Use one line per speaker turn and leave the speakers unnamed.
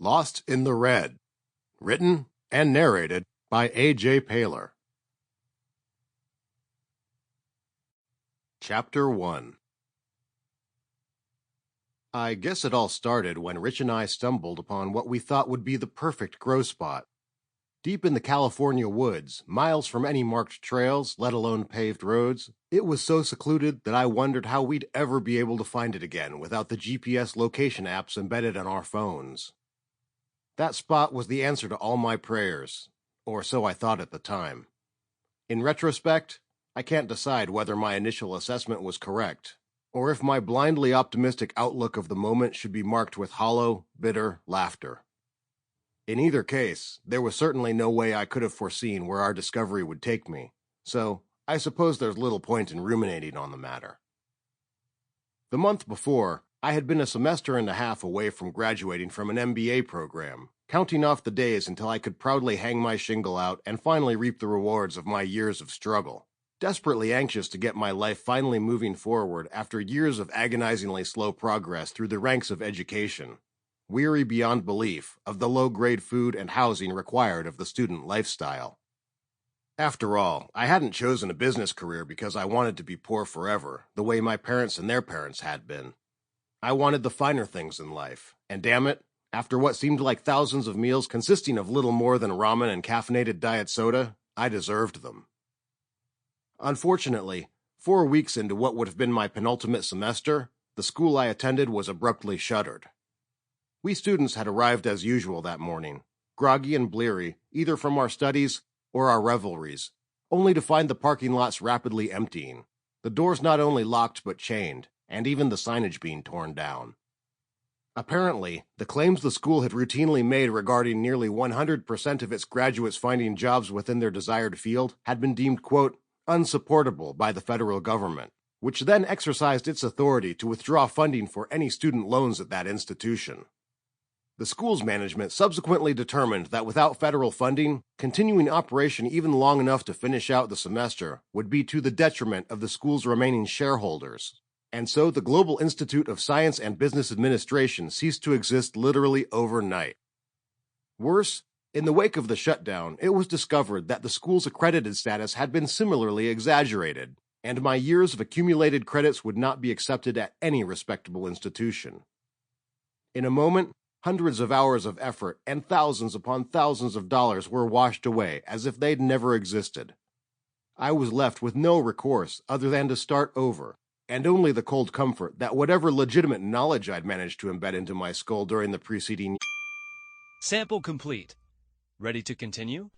Lost in the Red, written and narrated by A.J. Payler. Chapter 1. I guess it all started when Rich and I stumbled upon what we thought would be the perfect grow spot. Deep in the California woods, miles from any marked trails, let alone paved roads, it was so secluded that I wondered how we'd ever be able to find it again without the GPS location apps embedded on our phones. That spot was the answer to all my prayers, or so I thought at the time. In retrospect, I can't decide whether my initial assessment was correct, or if my blindly optimistic outlook of the moment should be marked with hollow, bitter laughter. In either case, there was certainly no way I could have foreseen where our discovery would take me, so I suppose there's little point in ruminating on the matter. The month before, I had been a semester and a half away from graduating from an MBA program, counting off the days until I could proudly hang my shingle out and finally reap the rewards of my years of struggle, desperately anxious to get my life finally moving forward after years of agonizingly slow progress through the ranks of education, weary beyond belief of the low-grade food and housing required of the student lifestyle. After all, I hadn't chosen a business career because I wanted to be poor forever, the way my parents and their parents had been. I wanted the finer things in life, and damn it, after what seemed like thousands of meals consisting of little more than ramen and caffeinated diet soda, I deserved them. Unfortunately, 4 weeks into what would have been my penultimate semester, the school I attended was abruptly shuttered. We students had arrived as usual that morning, groggy and bleary, either from our studies or our revelries, only to find the parking lots rapidly emptying, the doors not only locked but chained, and even the signage being torn down. Apparently, the claims the school had routinely made regarding nearly 100% of its graduates finding jobs within their desired field had been deemed, quote, unsupportable by the federal government, which then exercised its authority to withdraw funding for any student loans at that institution. The school's management subsequently determined that without federal funding, continuing operation even long enough to finish out the semester would be to the detriment of the school's remaining shareholders. And so the Global Institute of Science and Business Administration ceased to exist literally overnight. Worse, in the wake of the shutdown, it was discovered that the school's accredited status had been similarly exaggerated, and my years of accumulated credits would not be accepted at any respectable institution. In a moment, hundreds of hours of effort and thousands upon thousands of dollars were washed away as if they'd never existed. I was left with no recourse other than to start over, and only the cold comfort that whatever legitimate knowledge I'd managed to embed into my skull during the preceding...
Sample complete. Ready to continue?